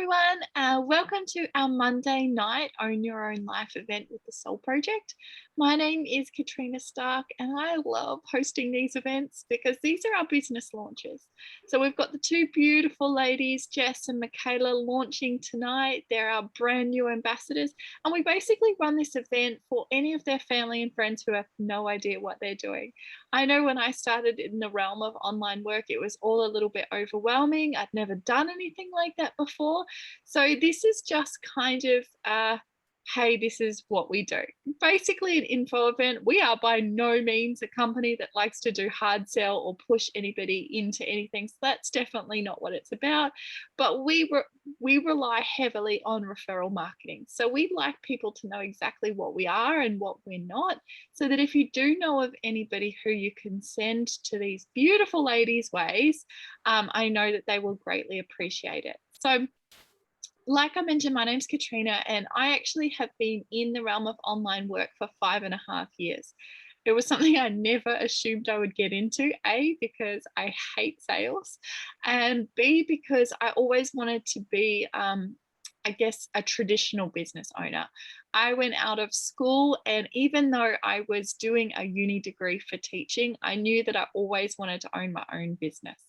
everyone. Welcome to our Monday night Own Your Own Life event with the Soul Project. My name is Katrina Stark, and I love hosting these events because these are our business launches. So we've got the two beautiful ladies, Jess and Mickaela, launching tonight. They're our brand new ambassadors, and we basically run this event for any of their family and friends who have no idea what they're doing. I know when I started in the realm of online work, it was all a little bit overwhelming. I'd never done anything like that before. So this is just kind of, hey, this is what we do. Basically, an info event. We are by no means a company that likes to do hard sell or push anybody into anything. So that's definitely not what it's about. But we rely heavily on referral marketing. So we like people to know exactly what we are and what we're not, so that if you do know of anybody who you can send to these beautiful ladies' ways, I know that they will greatly appreciate it. So like I mentioned, my name's Katrina, and I actually have been in the realm of online work for 5.5 years. It was something I never assumed I would get into, A, because I hate sales, and B, because I always wanted to be, I guess, a traditional business owner. I went out of school, and even though I was doing a uni degree for teaching, I knew that I always wanted to own my own business.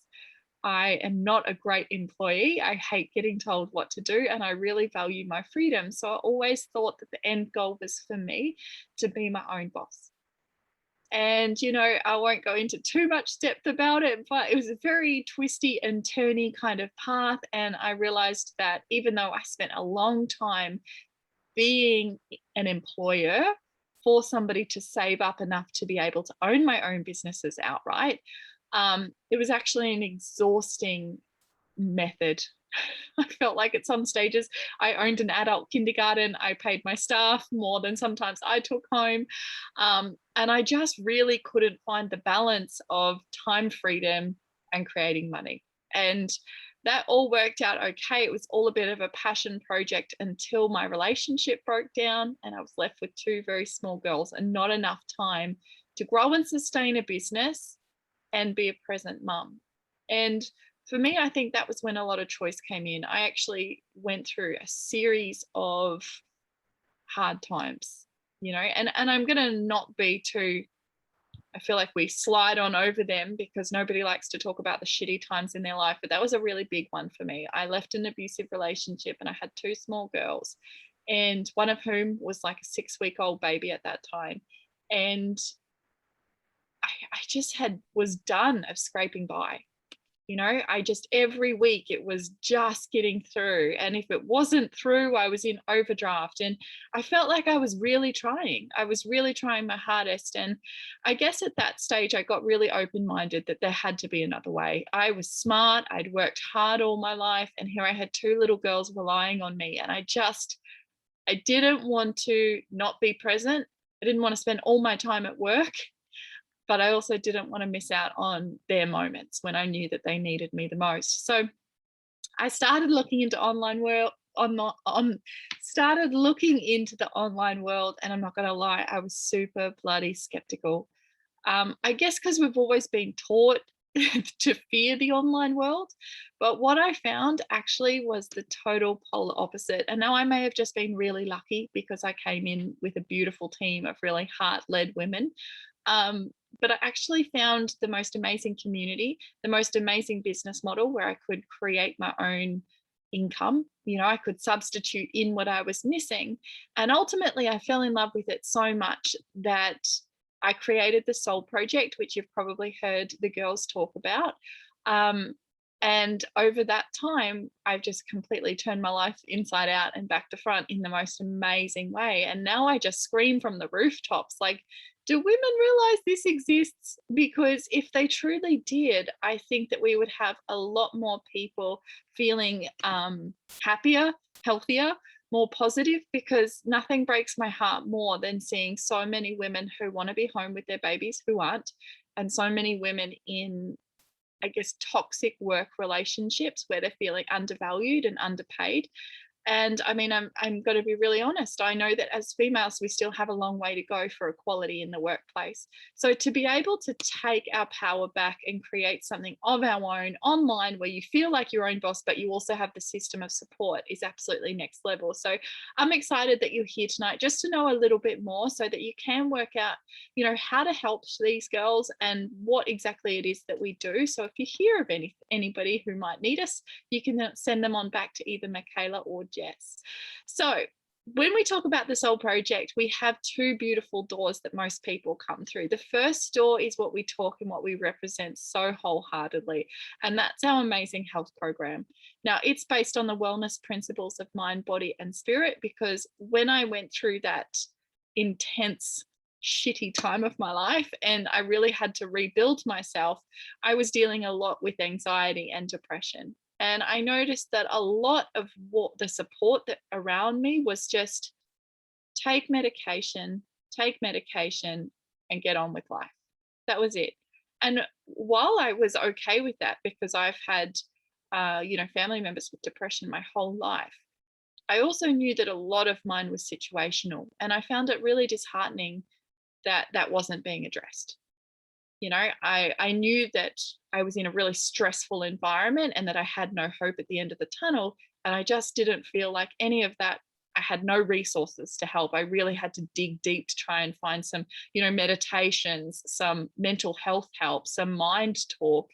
I am not a great employee. I hate getting told what to do, and I really value my freedom. So I always thought that the end goal was for me to be my own boss. And, I won't go into too much depth about it, but it was a very twisty and turny kind of path. And I realized that even though I spent a long time being an employer for somebody to save up enough to be able to own my own businesses outright, it was actually an exhausting method. I felt like at some stages I owned an adult kindergarten. I paid my staff more than sometimes I took home. And I just really couldn't find the balance of time freedom and creating money. And that all worked out okay. It was all a bit of a passion project until my relationship broke down and I was left with two very small girls and not enough time to grow and sustain a business and be a present mum. And for me, I think that was when a lot of choice came in. I actually went through a series of hard times, and I'm going to not be too, I feel like we slide on over them because nobody likes to talk about the shitty times in their life. But that was a really big one for me. I left an abusive relationship and I had two small girls, and one of whom was like a 6-week-old baby at that time. And I just was done of scraping by. I just, every week it was just getting through. And if it wasn't through, I was in overdraft. And I felt like I was really trying. I was really trying my hardest. And I guess at that stage, I got really open-minded that there had to be another way. I was smart. I'd worked hard all my life. And here I had two little girls relying on me. And I didn't want to not be present. I didn't want to spend all my time at work, but I also didn't want to miss out on their moments when I knew that they needed me the most. So I started looking into started looking into the online world, and I'm not going to lie, I was super bloody skeptical. I guess because we've always been taught to fear the online world. But what I found actually was the total polar opposite. And now I may have just been really lucky because I came in with a beautiful team of really heart-led women. But I actually found the most amazing community, the most amazing business model where I could create my own income. I could substitute in what I was missing. And ultimately, I fell in love with it so much that I created the Soul Project, which you've probably heard the girls talk about. And over that time, I've just completely turned my life inside out and back to front in the most amazing way. And now I just scream from the rooftops, like, do women realize this exists? Because if they truly did, I think that we would have a lot more people feeling happier, healthier, more positive, because nothing breaks my heart more than seeing so many women who want to be home with their babies who aren't, and so many women in, I guess, toxic work relationships where they're feeling undervalued and underpaid. And I mean, I'm going to be really honest. I know that as females, we still have a long way to go for equality in the workplace. So to be able to take our power back and create something of our own online where you feel like your own boss, but you also have the system of support is absolutely next level. So I'm excited that you're here tonight just to know a little bit more so that you can work out, how to help these girls and what exactly it is that we do. So if you hear of anybody who might need us, you can send them on back to either Mickaela or Jess. So when we talk about the Soul Project, we have two beautiful doors that most people come through. The first door is what we talk and what we represent so wholeheartedly, and that's our amazing health program. Now, it's based on the wellness principles of mind, body, and spirit, because when I went through that intense, shitty time of my life and I really had to rebuild myself, I was dealing a lot with anxiety and depression. And I noticed that a lot of what the support that around me was just take medication, and get on with life. That was it. And while I was okay with that, because I've had, family members with depression my whole life, I also knew that a lot of mine was situational. And I found it really disheartening that that wasn't being addressed. I knew that I was in a really stressful environment and that I had no hope at the end of the tunnel. And I just didn't feel like any of that. I had no resources to help. I really had to dig deep to try and find some, meditations, some mental health help, some mind talk,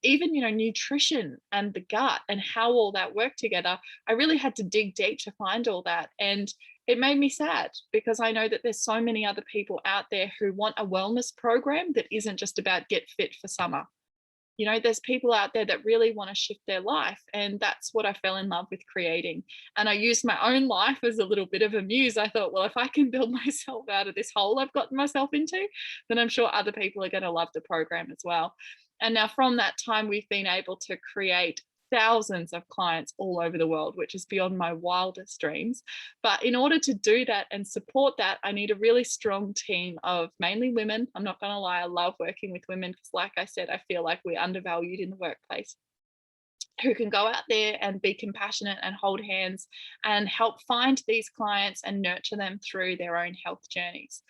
even, nutrition and the gut and how all that worked together. I really had to dig deep to find all that. And it made me sad because I know that there's so many other people out there who want a wellness program that isn't just about get fit for summer. There's people out there that really want to shift their life. And that's what I fell in love with creating. And I used my own life as a little bit of a muse. I thought, well, if I can build myself out of this hole I've gotten myself into, then I'm sure other people are going to love the program as well. And now from that time, we've been able to create thousands of clients all over the world, which is beyond my wildest dreams. But in order to do that and support that, I need a really strong team of mainly women. I'm not going to lie, I love working with women because, like I said, I feel like we're undervalued in the workplace, who can go out there and be compassionate and hold hands and help find these clients and nurture them through their own health journeys.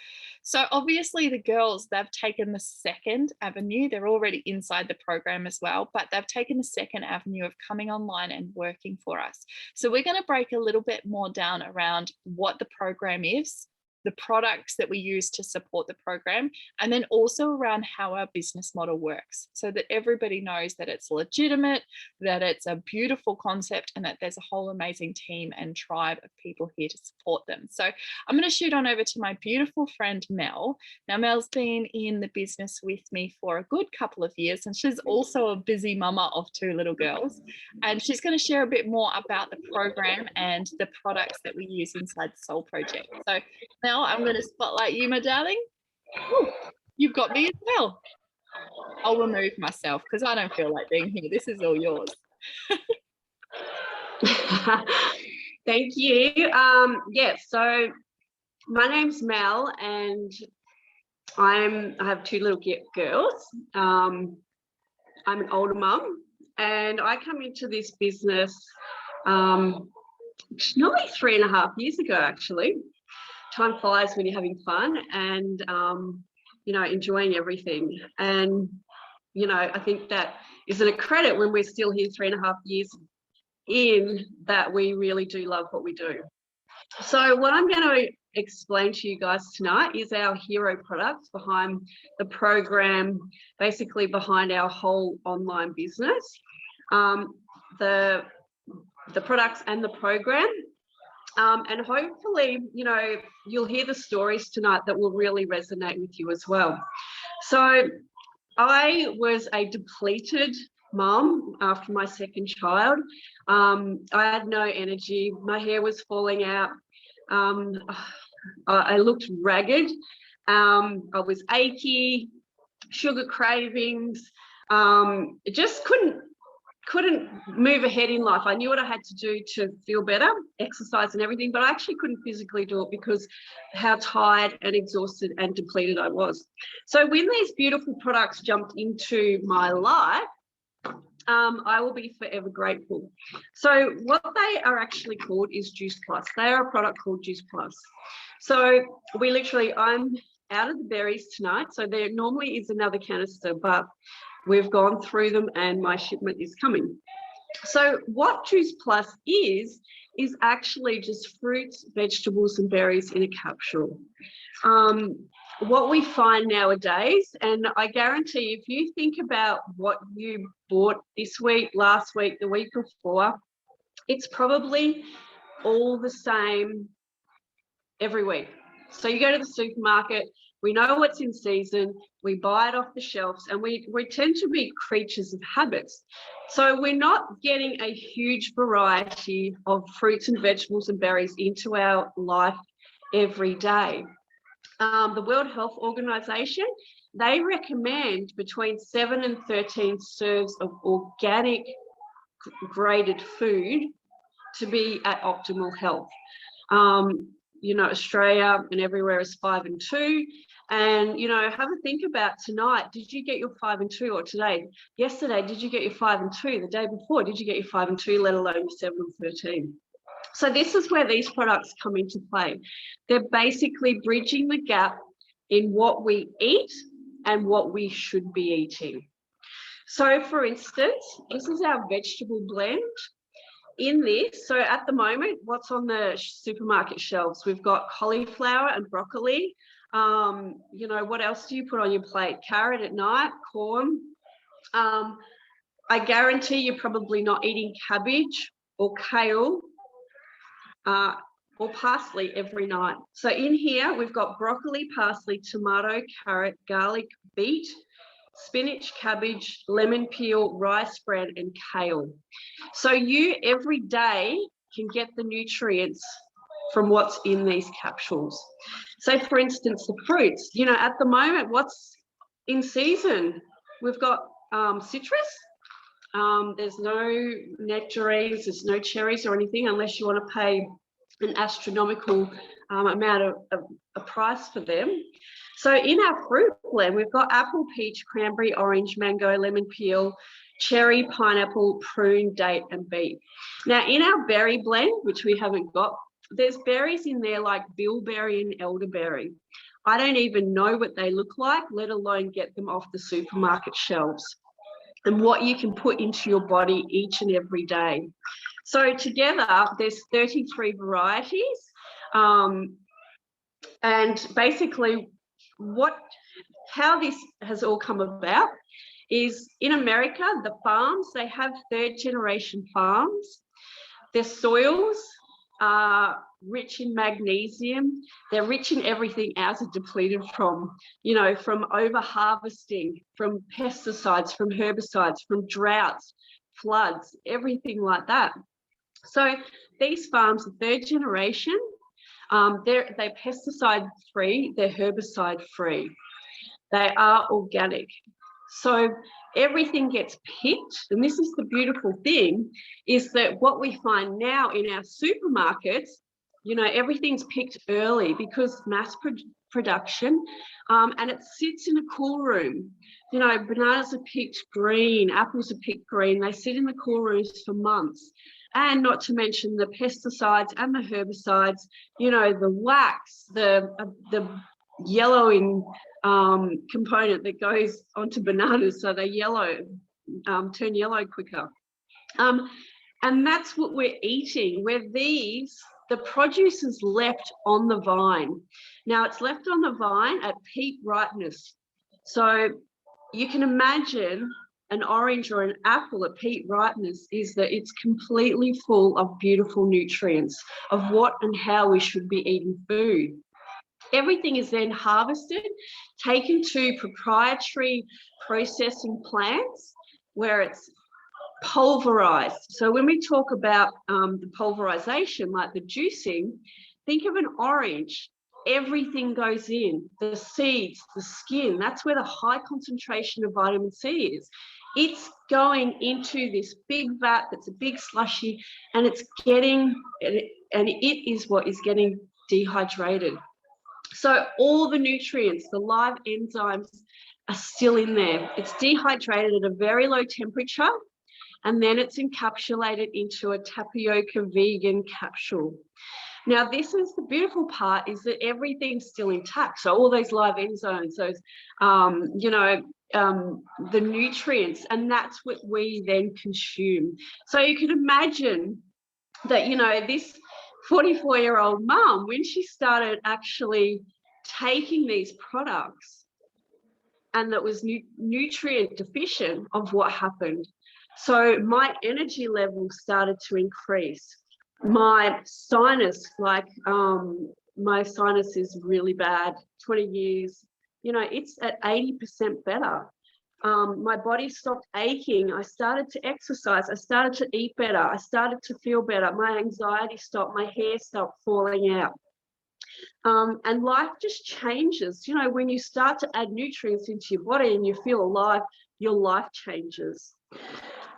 So obviously the girls, they've taken the second avenue. They're already inside the program as well, but they've taken the second avenue of coming online and working for us. So we're going to break a little bit more down around what the program is, the products that we use to support the program, and then also around how our business model works so that everybody knows that it's legitimate, that it's a beautiful concept, and that there's a whole amazing team and tribe of people here to support them. So I'm going to shoot on over to my beautiful friend, Mel. Now, Mel's been in the business with me for a good couple of years, and she's also a busy mama of two little girls. And she's going to share a bit more about the program and the products that we use inside the Soul Project. So Mel, I'm going to spotlight you, my darling. Ooh, you've got me as well. I'll remove myself because I don't feel like being here. This is all yours. Thank you. So my name's Mel and I have two little girls. I'm an older mum and I come into this business nearly 3.5 years ago, actually. Time flies when you're having fun and, enjoying everything. And, I think that is a credit when we're still here 3.5 years in, that we really do love what we do. So what I'm going to explain to you guys tonight is our hero products behind the program, basically behind our whole online business, the products and the program. And hopefully, you'll hear the stories tonight that will really resonate with you as well. So I was a depleted mum after my second child. I had no energy. My hair was falling out. I looked ragged. I was achy, sugar cravings. Just couldn't move ahead in life. I knew what I had to do to feel better, exercise and everything, but I actually couldn't physically do it because how tired and exhausted and depleted I was. So when these beautiful products jumped into my life, I will be forever grateful. So what they are actually called is Juice Plus. They are a product called Juice Plus. So I'm out of the berries tonight. So there normally is another canister, but we've gone through them and my shipment is coming. So what Juice Plus is actually just fruits, vegetables, and berries in a capsule. What we find nowadays, and I guarantee if you think about what you bought this week, last week, the week before, it's probably all the same every week. So you go to the supermarket, we know what's in season, we buy it off the shelves, and we tend to be creatures of habits. So we're not getting a huge variety of fruits and vegetables and berries into our life every day. The World Health Organization, they recommend between 7 and 13 serves of organic graded food to be at optimal health. Australia and everywhere is 5 and 2. And, have a think about tonight. Did you get your 5 and 2? Or today, yesterday, did you get your 5 and 2? The day before, did you get your 5 and 2, let alone your 7 and 13? So this is where these products come into play. They're basically bridging the gap in what we eat and what we should be eating. So for instance, this is our vegetable blend. In this, so at the moment, what's on the supermarket shelves? We've got cauliflower and broccoli. What else do you put on your plate? Carrot at night, corn. I guarantee you're probably not eating cabbage or kale or parsley every night. So in here, we've got broccoli, parsley, tomato, carrot, garlic, beet, spinach, cabbage, lemon peel, rice bran, and kale. So you every day can get the nutrients from what's in these capsules. So for instance, the fruits, at the moment, what's in season? We've got citrus. There's no nectarines, there's no cherries or anything unless you want to pay an astronomical amount of a price for them. So in our fruit blend, we've got apple, peach, cranberry, orange, mango, lemon peel, cherry, pineapple, prune, date, and beet. Now in our berry blend, which we haven't got, there's berries in there like bilberry and elderberry. I don't even know what they look like, let alone get them off the supermarket shelves, and what you can put into your body each and every day. So together, there's 33 varieties. And basically, how this has all come about is in America, the farms, they have third generation farms. Their soils are rich in magnesium. They're rich in everything ours are depleted from, from over harvesting, from pesticides, from herbicides, from droughts, floods, everything like that. So these farms are third generation. They're pesticide free, they're herbicide free. They are organic. So everything gets picked, and this is the beautiful thing, is that what we find now in our supermarkets, everything's picked early because mass production, and it sits in a cool room. Bananas are picked green, apples are picked green, they sit in the cool rooms for months. And not to mention the pesticides and the herbicides, the wax, the yellowing component that goes onto bananas, so they turn yellow quicker. And that's what we're eating, where the produce is left on the vine. Now it's left on the vine at peak ripeness. So you can imagine an orange or an apple at peak ripeness is that it's completely full of beautiful nutrients of what and how we should be eating food. Everything is then harvested, taken to proprietary processing plants where it's pulverized. So when we talk about the pulverization, like the juicing, think of an orange. Everything goes in, the seeds, the skin. That's where the high concentration of vitamin C is. It's going into this big vat that's a big slushy, and it is what is getting dehydrated. So all the nutrients, the live enzymes are still in there. It's dehydrated at a very low temperature, and then it's encapsulated into a tapioca vegan capsule. Now, this is the beautiful part, is that everything's still intact. So all those live enzymes, those, the nutrients, and that's what we then consume. So you can imagine that, this 44-year-old mum, when she started actually taking these products and that was nutrient deficient, of what happened. So my energy level started to increase. My sinus, my sinus is really bad, 20 years, it's at 80% better. My body stopped aching. I started to exercise. I started to eat better. I started to feel better. My anxiety stopped. My hair stopped falling out. And life just changes. When you start to add nutrients into your body and you feel alive, your life changes.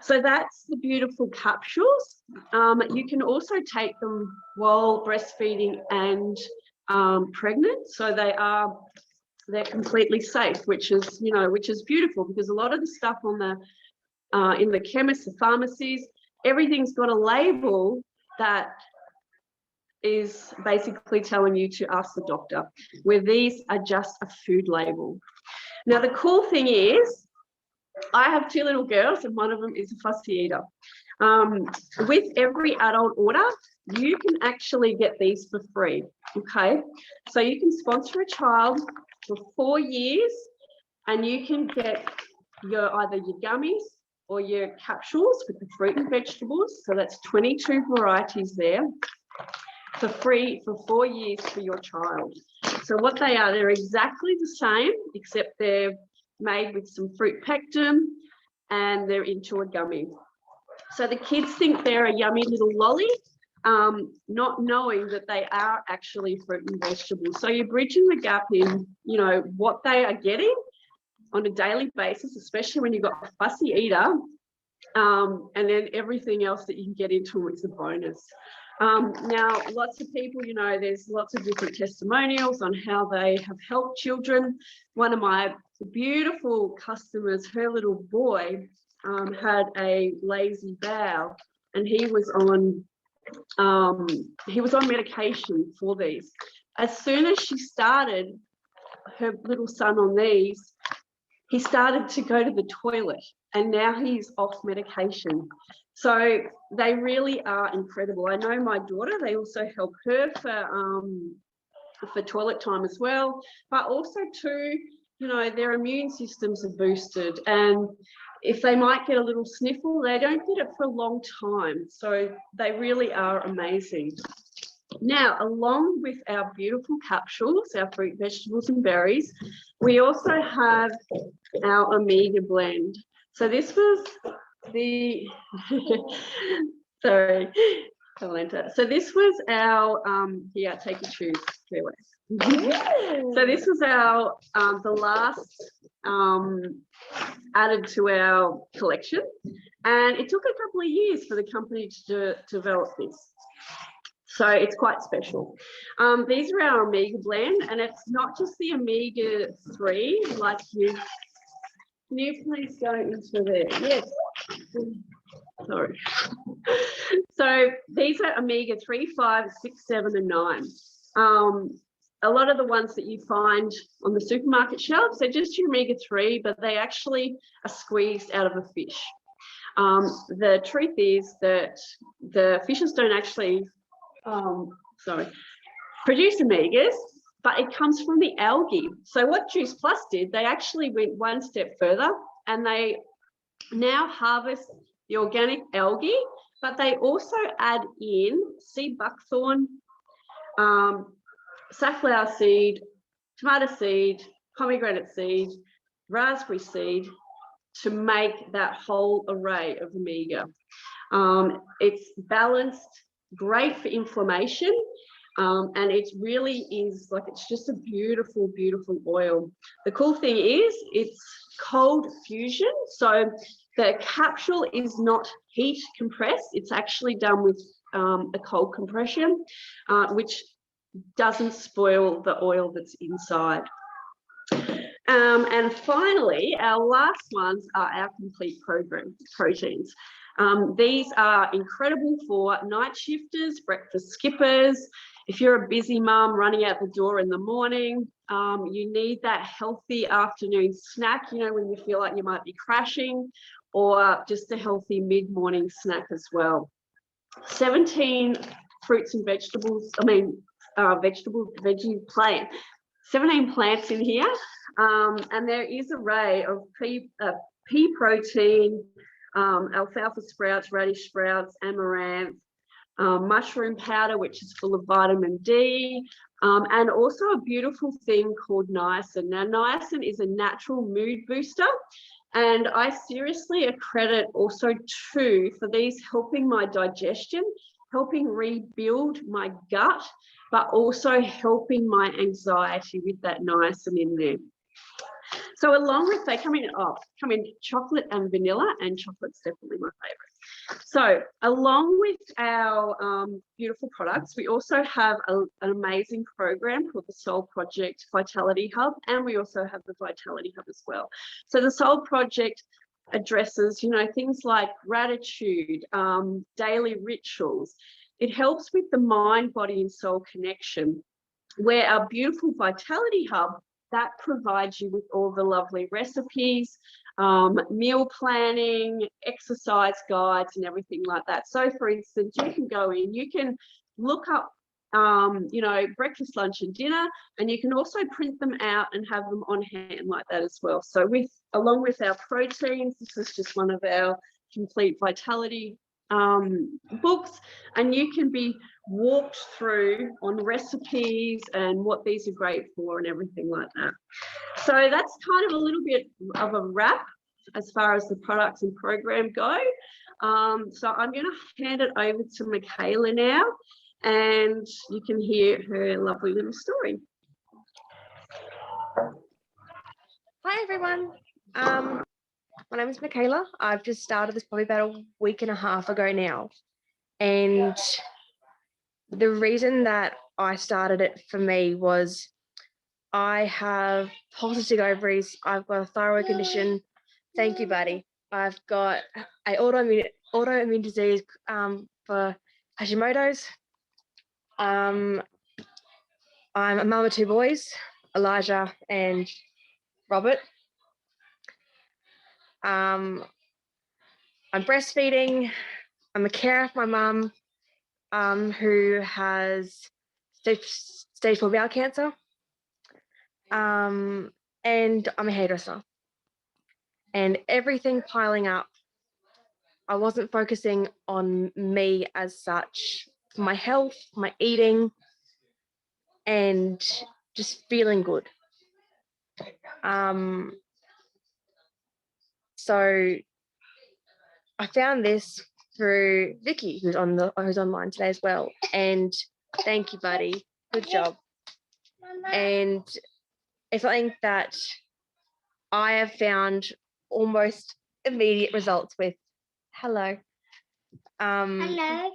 So that's the beautiful capsules. You can also take them while breastfeeding and pregnant. So they're completely safe, which is beautiful, because a lot of the stuff on the in the chemists, the pharmacies, everything's got a label that is basically telling you to ask the doctor, where these are just a food label. Now, the cool thing is, I have 2 little girls, and one of them is a fussy eater. With every adult order, you can actually get these for free. Okay, so you can sponsor a child for 4 years, and you can get either your gummies or your capsules with the fruit and vegetables. So that's 22 varieties there, for free for 4 years for your child. So what they are, they're exactly the same, except they're made with some fruit pectin and they're into a gummy. So the kids think they're a yummy little lolly, not knowing that they are actually fruit and vegetables. So you're bridging the gap in, what they are getting on a daily basis, especially when you've got a fussy eater, and then everything else that you can get into is a bonus. Now, lots of people, there's lots of different testimonials on how they have helped children. One of my beautiful customers, her little boy had a lazy bowel, and he was on medication for these. As soon as she started her little son on these, he started to go to the toilet, and now he's off medication. So they really are incredible. I know my daughter, they also help her for toilet time as well, but also too, their immune systems are boosted, and if they might get a little sniffle, they don't get it for a long time. So they really are amazing. Now, along with our beautiful capsules, our fruit, vegetables, and berries, we also have our Omega blend. So this was the sorry, so this was our take a choose. So this was our the last added to our collection, and it took a couple of years for the company to develop this. So it's quite special. These are our Omega blend, and it's not just the omega-3 like you. Can you please go into there? Yes. Sorry. So these are omega-3, 5, 6, 7, and 9. A lot of the ones that you find on the supermarket shelves, they're just your omega-3, but they actually are squeezed out of a fish. The truth is that the fishes don't actually produce omegas, but it comes from the algae. So what Juice Plus did, they actually went one step further, and they now harvest the organic algae, but they also add in sea buckthorn, safflower seed, tomato seed, pomegranate seed, raspberry seed, to make that whole array of omega. It's balanced, great for inflammation, and it really is it's just a beautiful, beautiful oil. The cool thing is it's cold fusion, so the capsule is not heat compressed. It's actually done with a cold compression, which doesn't spoil the oil that's inside. And finally, our last ones are our complete proteins. These are incredible for night shifters, breakfast skippers. If you're a busy mum running out the door in the morning, you need that healthy afternoon snack, you know, when you feel like you might be crashing, or just a healthy mid-morning snack as well. 17 fruits and vegetables, veggie plant, 17 plants in here. And there is an array of pea protein, alfalfa sprouts, radish sprouts, amaranth, mushroom powder, which is full of vitamin D, and also a beautiful thing called niacin. Now, niacin is a natural mood booster, and I seriously accredit also too for these helping my digestion, helping rebuild my gut, but also helping my anxiety with that niacin in there. So along with, they come in chocolate and vanilla, and chocolate's definitely my favorite. So along with our beautiful products, we also have an amazing program called the Soul Project Vitality Hub, and we also have the Vitality Hub as well. So the Soul Project addresses, you know, things like gratitude, daily rituals. It helps with the mind, body, and soul connection, where our beautiful Vitality Hub, that provides you with all the lovely recipes, meal planning, exercise guides, and everything like that. So for instance, you can go in, you can look up, you know, breakfast, lunch, and dinner, and you can also print them out and have them on hand like that as well. So along with our proteins, this is just one of our complete vitality books, and you can be walked through on recipes and what these are great for and everything like that. So that's kind of a little bit of a wrap as far as the products and program go. So I'm going to hand it over to Mickaela now, and you can hear her lovely little story. Hi everyone. My name is Mickaela. I've just started this probably about a week and a half ago now. And the reason that I started it for me was I have polycystic ovaries. I've got a thyroid condition. Thank you, buddy. I've got an autoimmune disease for Hashimoto's. I'm a mum of two boys, Elijah and Robert. I'm breastfeeding. I'm a carer for my mum, who has stage 4 bowel cancer. And I'm a hairdresser. And everything piling up, I wasn't focusing on me as such, my health, my eating, and just feeling good. So I found this through Vicky, who's online today as well. And thank you, buddy. Good job. And it's something that I have found almost immediate results with. Hello. Hello.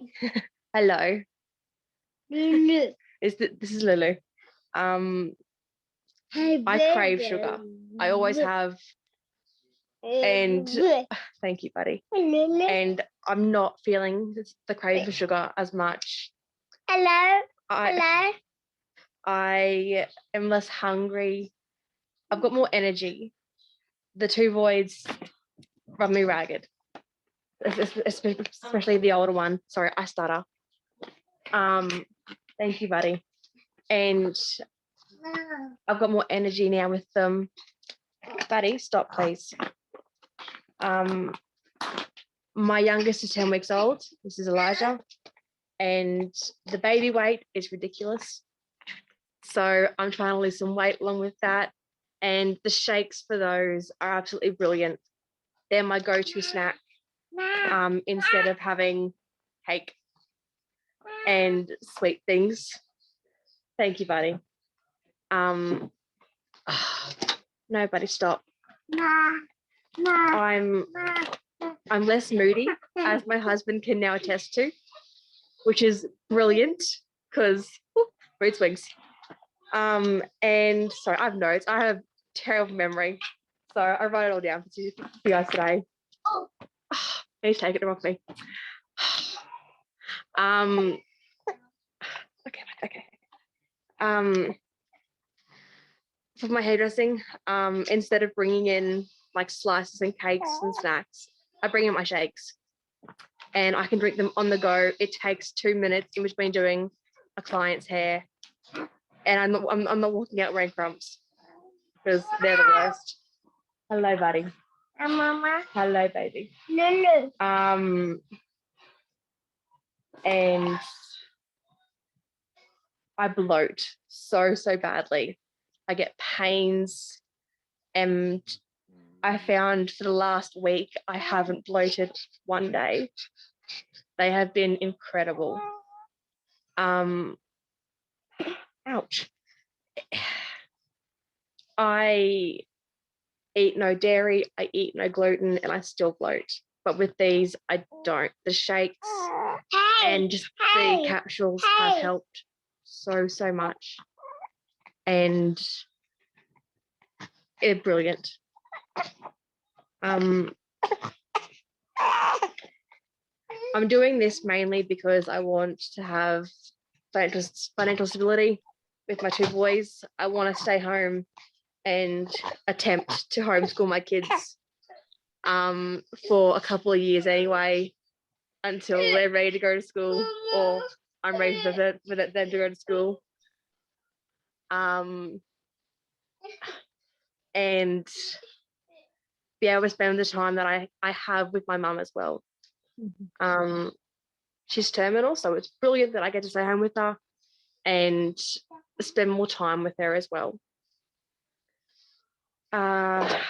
Hello. Lulu. This is Lulu. Hey, I crave sugar. I always have. And thank you, buddy. And I'm not feeling the crave for sugar as much. Hello. I am less hungry. I've got more energy. The two voids run me ragged, especially the older one. Sorry, I stutter. Thank you, buddy. And I've got more energy now with them. Buddy, stop, please. My youngest is 10 weeks old. This is Elijah. And the baby weight is ridiculous. So I'm trying to lose some weight along with that. And the shakes for those are absolutely brilliant. They're my go-to snack, instead of having cake and sweet things. Thank you, buddy. No, buddy, stop. I'm less moody, as my husband can now attest to, which is brilliant because mood swings. And sorry, I have notes. I have terrible memory, so I wrote it all down for you guys today. He's taking it off me. Okay. For my hairdressing, instead of bringing in like slices and cakes and snacks, I bring in my shakes, and I can drink them on the go. It takes 2 minutes in between doing a client's hair, and I'm not walking out wearing crumbs because they're the worst. Hello, buddy. Mama. Hello, baby. Lulu. And I bloat so badly. I get pains, and I found for the last week I haven't bloated one day. They have been incredible. Ouch. I eat no dairy, I eat no gluten, and I still bloat. But with these, I don't. The shakes and just the capsules have helped so much. And it's brilliant. I'm doing this mainly because I want to have financial stability with my 2 boys. I want to stay home and attempt to homeschool my kids for a couple of years anyway, until they're ready to go to school, or I'm ready for them to go to school. And be able to spend the time that I have with my mum as well. She's terminal, so it's brilliant that I get to stay home with her and spend more time with her as well. Oh,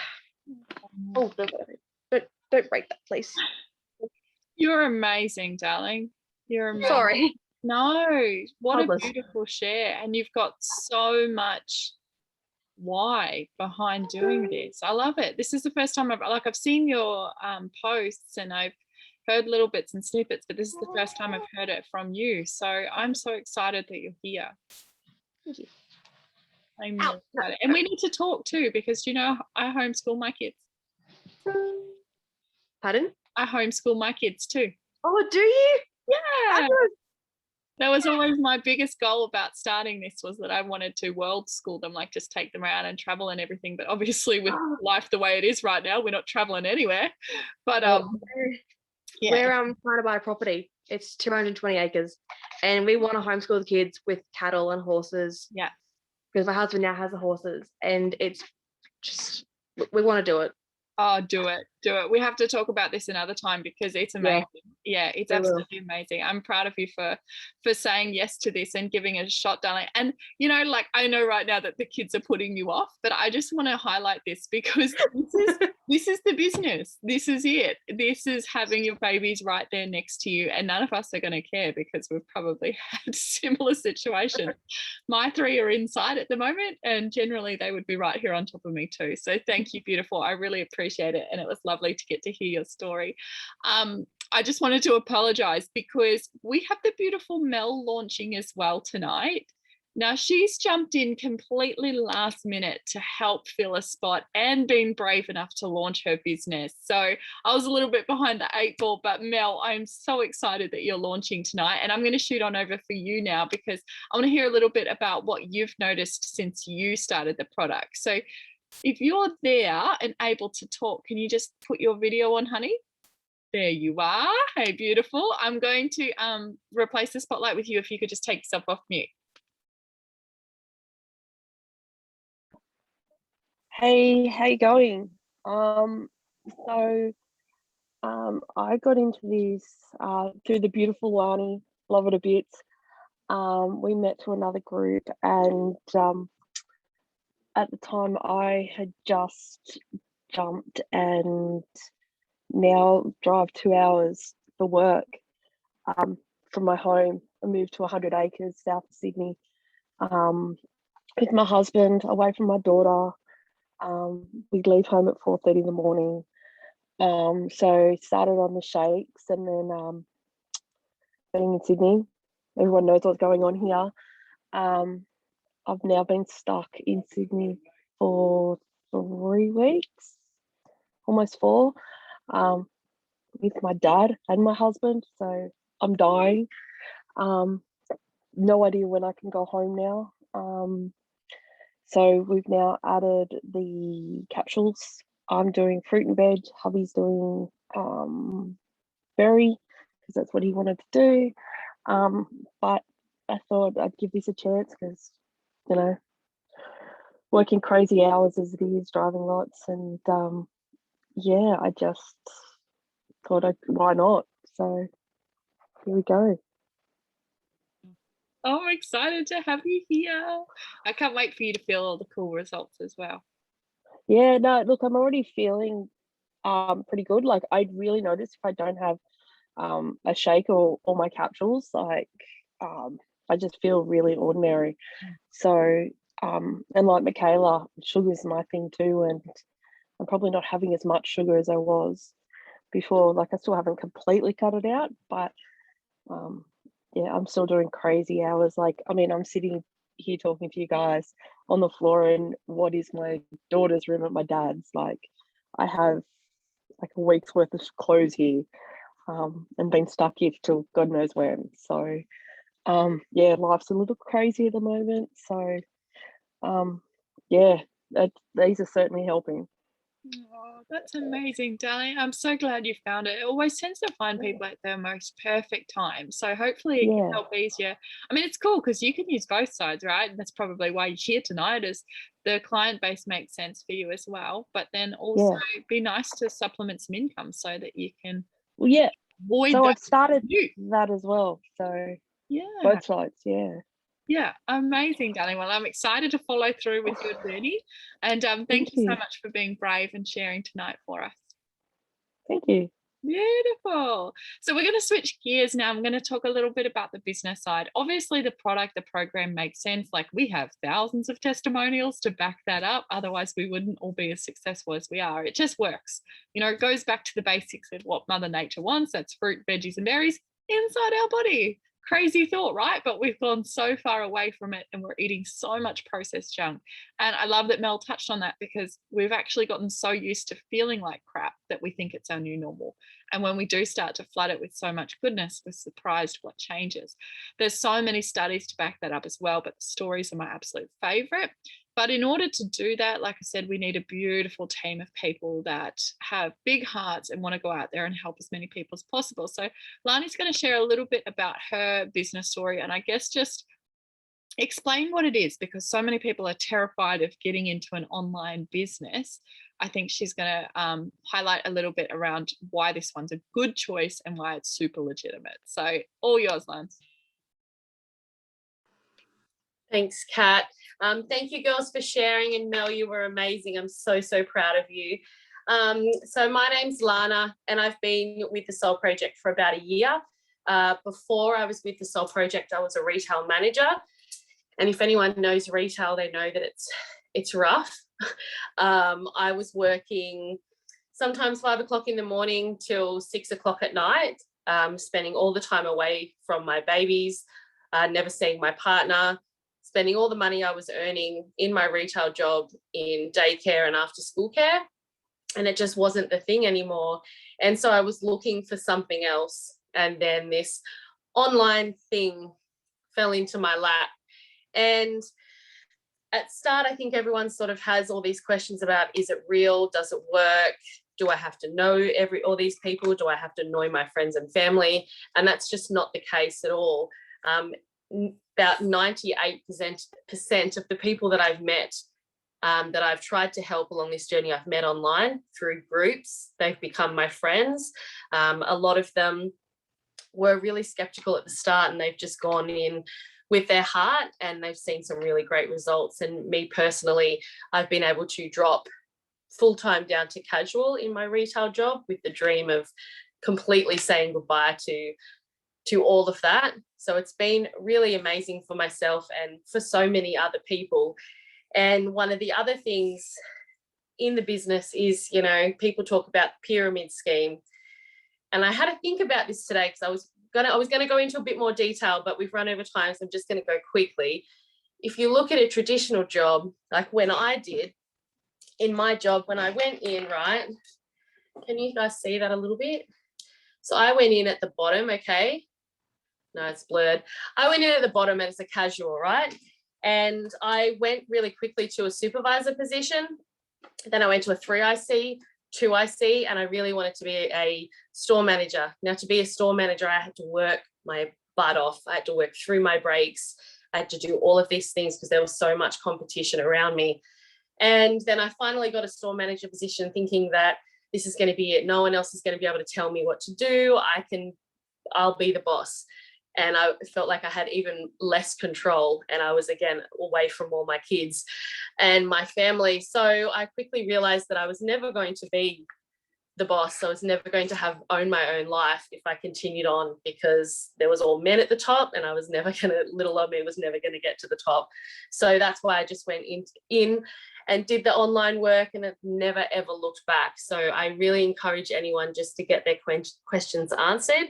don't break that, please. You're amazing, darling. You're amazing. Sorry. No, what Hopeless. a beautiful share. And you've got so much why behind doing this. I love it. This is the first time I've seen your posts, and I've heard little bits and snippets, but this is the first time I've heard it from you. So I'm so excited that you're here. Thank you. I'm really excited. And we need to talk too, because I homeschool my kids. Pardon? I homeschool my kids too. Oh, do you? Yeah. That was always my biggest goal about starting this, was that I wanted to world school them, like just take them around and travel and everything. But obviously with life the way it is right now, we're not traveling anywhere. But yeah. We're trying to buy a property. It's 220 acres, and we want to homeschool the kids with cattle and horses. Yeah. Because my husband now has the horses, and it's just, we want to do it. Oh, do it. We have to talk about this another time, because it's amazing. Yeah, it's absolutely amazing. I'm proud of you for saying yes to this and giving it a shot, darling. And I know right now that the kids are putting you off, but I just want to highlight this, because this is the business. This is it. This is having your babies right there next to you, and none of us are going to care, because we've probably had similar situations. My 3 are inside at the moment, and generally they would be right here on top of me too. So thank you, beautiful. I really appreciate it, and it was lovely to get to hear your story. I just wanted to apologize, because we have the beautiful Mel launching as well tonight. Now, she's jumped in completely last minute to help fill a spot and been brave enough to launch her business. So I was a little bit behind the 8 ball, but Mel, I'm so excited that you're launching tonight. And I'm going to shoot on over for you now, because I want to hear a little bit about what you've noticed since you started the product. So if you're there and able to talk, can you just put your video on, honey? There you are. Hey, beautiful. I'm going to replace the spotlight with you, if you could just take yourself off mute. Hey, how you going? I got into this through the beautiful Lani, love it a bit. We met through another group, and at the time I had just jumped and now drive 2 hours for work from my home. I moved to 100 acres south of Sydney with my husband, away from my daughter. We'd leave home at 4:30 in the morning. So started on the shakes, and then being in Sydney, everyone knows what's going on here. I've now been stuck in Sydney for 3 weeks, almost 4. with my dad and my husband, so I'm dying. No idea when I can go home now. So we've now added the capsules. I'm doing fruit and veg. Hubby's doing berry because that's what he wanted to do. But I thought I'd give this a chance because, you know, working crazy hours as it is, driving lots, and yeah, I just thought, why not? So here we go. Oh, I'm excited to have you here. I can't wait for you to feel all the cool results as well. Yeah, no, look, I'm already feeling pretty good. Like, I'd really notice if I don't have a shake or my capsules, like I just feel really ordinary. So and like Mickaela, sugar's my thing too, and I'm probably not having as much sugar as I was before. Like, I still haven't completely cut it out, but yeah, I'm still doing crazy hours. Like, I mean, I'm sitting here talking to you guys on the floor in what is my daughter's room at my dad's. Like, I have like a week's worth of clothes here, and been stuck here till God knows when. So yeah, life's a little crazy at the moment. So yeah, these are certainly helping. Oh, that's amazing, darling. I'm so glad you found it. It always tends to find people at their most perfect time. So hopefully it can Yeah, help ease you. I mean, it's cool because you can use both sides, right? And that's probably why you're here tonight, is the client base makes sense for you as well. But then also yeah. be nice to supplement some income so that you can Well, yeah. avoid So that. I've started that as well. So Yeah. both sides, yeah. Yeah, amazing, darling. Well, I'm excited to follow through with your journey. And thank you so much for being brave and sharing tonight for us. Thank you. Beautiful. So we're going to switch gears now. I'm going to talk a little bit about the business side. Obviously, the product, the program makes sense. Like, we have thousands of testimonials to back that up. Otherwise, we wouldn't all be as successful as we are. It just works. You know, it goes back to the basics of what Mother Nature wants. That's fruit, veggies, and berries inside our body. Crazy thought, right? But we've gone so far away from it and we're eating so much processed junk. And I love that Mel touched on that, because we've actually gotten so used to feeling like crap that we think it's our new normal. And when we do start to flood it with so much goodness, we're surprised what changes. There's so many studies to back that up as well, but the stories are my absolute favorite. But in order to do that, like I said, we need a beautiful team of people that have big hearts and want to go out there and help as many people as possible. So Lani's going to share a little bit about her business story, and I guess just explain what it is, because so many people are terrified of getting into an online business. I think she's going to highlight a little bit around why this one's a good choice and why it's super legitimate. So all yours, Lance. Thanks, Kat. Thank you, girls, for sharing. And Mel, you were amazing. I'm so, so proud of you. So my name's Lana, and I've been with the Soul Project for about a year. Before I was with the Soul Project, I was a retail manager. And if anyone knows retail, they know that it's rough. I was working sometimes 5 o'clock in the morning till 6 o'clock at night, spending all the time away from my babies, never seeing my partner, spending all the money I was earning in my retail job in daycare and after school care. And it just wasn't the thing anymore. And so I was looking for something else. And then this online thing fell into my lap. And at start, I think everyone sort of has all these questions about, is it real? Does it work? Do I have to know all these people? Do I have to know my friends and family? And that's just not the case at all. About 98% of the people that I've met, that I've tried to help along this journey, I've met online through groups. They've become my friends. A lot of them were really skeptical at the start, and they've just gone in with their heart and they've seen some really great results. And me personally, I've been able to drop full-time down to casual in my retail job with the dream of completely saying goodbye to all of that. So it's been really amazing for myself and for so many other people. And one of the other things in the business is, you know, people talk about the pyramid scheme. And I had to think about this today because I was going to go into a bit more detail, but we've run over time, so I'm just going to go quickly. If you look at a traditional job, like when I did in my job, when I went in, right, can you guys see that a little bit? So I went in at the bottom, okay. No, it's blurred. I went in at the bottom as a casual, right? And I went really quickly to a supervisor position. Then I went to a 3IC, 2IC, and I really wanted to be a store manager. Now, to be a store manager, I had to work my butt off. I had to work through my breaks. I had to do all of these things because there was so much competition around me. And then I finally got a store manager position thinking that this is going to be it. No one else is going to be able to tell me what to do. I'll be the boss. And I felt like I had even less control, and I was again away from all my kids and my family. So I quickly realized that I was never going to be the boss. I was never going to own my own life if I continued on, because there was all men at the top, and I was never going to, little old me was never going to get to the top. So that's why I just went in and did the online work, and it never ever looked back. So I really encourage anyone just to get their questions answered.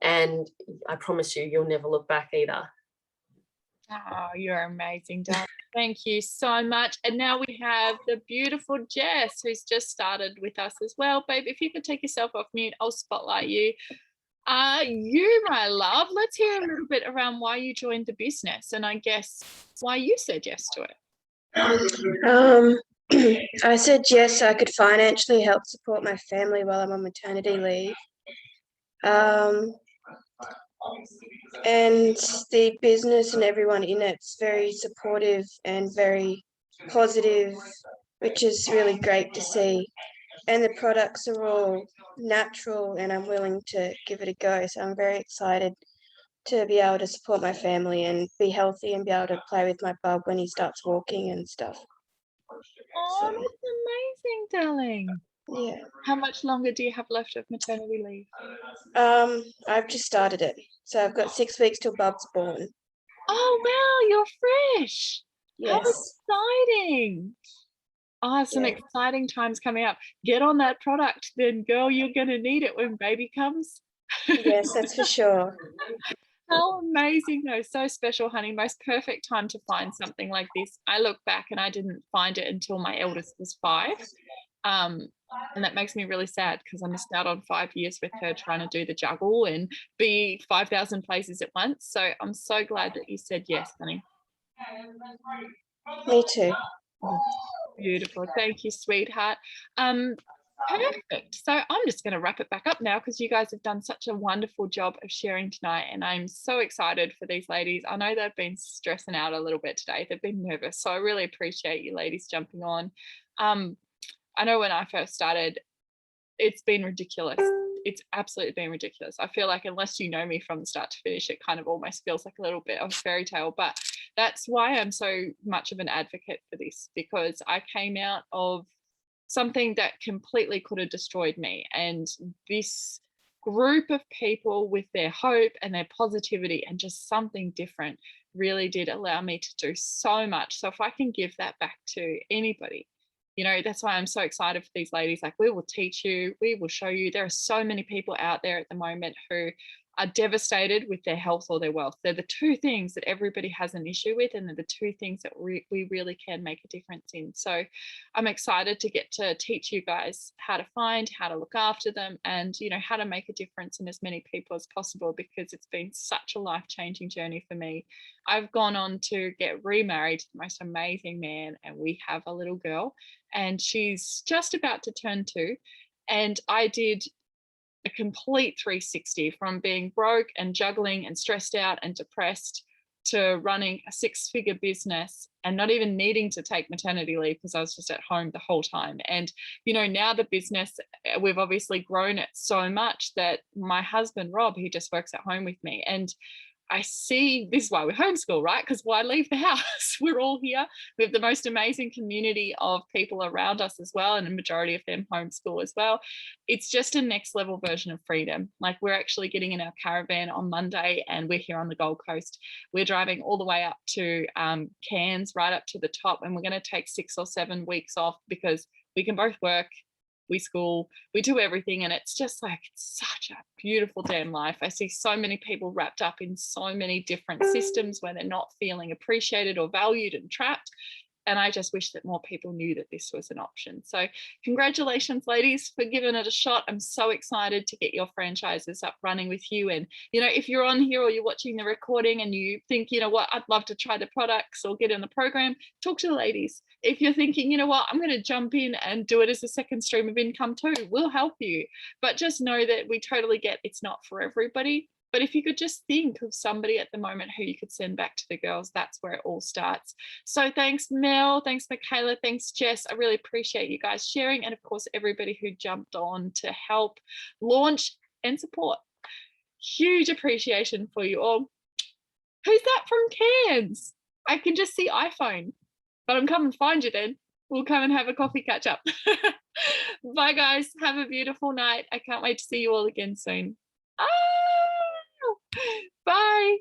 And I promise you, you'll never look back either. Oh, you're amazing, darling. Thank you so much. And now we have the beautiful Jess, who's just started with us as well. Babe, if you could take yourself off mute, I'll spotlight you. You, my love, let's hear a little bit around why you joined the business, and I guess why you said yes to it. I said yes so I could financially help support my family while I'm on maternity leave. And the business and everyone in it's very supportive and very positive, which is really great to see. And the products are all natural, and I'm willing to give it a go. So I'm very excited to be able to support my family and be healthy and be able to play with my bub when he starts walking and stuff. Oh, that's amazing, darling. Yeah. How much longer do you have left of maternity leave? I've just started it. So I've got 6 weeks till Bub's born. Oh, wow, you're fresh. Yes. How exciting. Oh, some exciting times coming up. Get on that product then, girl. You're going to need it when baby comes. Yes, that's for sure. How amazing, though. So special, honey. Most perfect time to find something like this. I look back and I didn't find it until my eldest was 5. And that makes me really sad because I missed out on 5 years with her trying to do the juggle and be 5,000 places at once. So I'm so glad that you said yes, honey. Me too. Beautiful. Thank you, sweetheart. Perfect. So I'm just going to wrap it back up now because you guys have done such a wonderful job of sharing tonight, and I'm so excited for these ladies. I know they've been stressing out a little bit today. They've been nervous. So I really appreciate you ladies jumping on. I know when I first started, it's been ridiculous. It's absolutely been ridiculous. I feel like unless you know me from the start to finish, it kind of almost feels like a little bit of a fairy tale. But that's why I'm so much of an advocate for this, because I came out of something that completely could have destroyed me. And this group of people with their hope and their positivity and just something different really did allow me to do so much. So if I can give that back to anybody, you know, that's why I'm so excited for these ladies. Like, we will teach you, we will show you. There are so many people out there at the moment who are devastated with their health or their wealth. They're the two things that everybody has an issue with, and they're the two things that we really can make a difference in. So I'm excited to get to teach you guys how to find, how to look after them, and, you know, how to make a difference in as many people as possible, because it's been such a life-changing journey for me. I've gone on to get remarried to the most amazing man, and we have a little girl, and she's just about to turn 2. And I did a complete 360 from being broke and juggling and stressed out and depressed to running a 6-figure business and not even needing to take maternity leave because I was just at home the whole time. And, you know, now the business, we've obviously grown it so much that my husband, Rob, he just works at home with me. And I see, this is why we homeschool, right? Because why leave the house? We're all here. We have the most amazing community of people around us as well, and a majority of them homeschool as well. It's just a next level version of freedom. Like, we're actually getting in our caravan on Monday, and we're here on the Gold Coast. We're driving all the way up to Cairns, right up to the top, and we're going to take 6 or 7 weeks off because we can both work, we school, we do everything, and it's just like, it's such a beautiful damn life. I see so many people wrapped up in so many different systems where they're not feeling appreciated or valued and trapped. And I just wish that more people knew that this was an option. So congratulations, ladies, for giving it a shot. I'm so excited to get your franchises up running with you. And, you know, if you're on here or you're watching the recording and you think, you know what, I'd love to try the products or get in the program, talk to the ladies. If you're thinking, you know what, I'm going to jump in and do it as a second stream of income too, we'll help you. But just know that we totally get it's not for everybody. But if you could just think of somebody at the moment who you could send back to the girls, that's where it all starts. So thanks, Mel. Thanks, Mickaela. Thanks, Jess. I really appreciate you guys sharing. And of course, everybody who jumped on to help launch and support. Huge appreciation for you all. Who's that from Cairns? I can just see iPhone, but I'm coming to find you then. We'll come and have a coffee catch up. Bye, guys. Have a beautiful night. I can't wait to see you all again soon. Ah! Bye.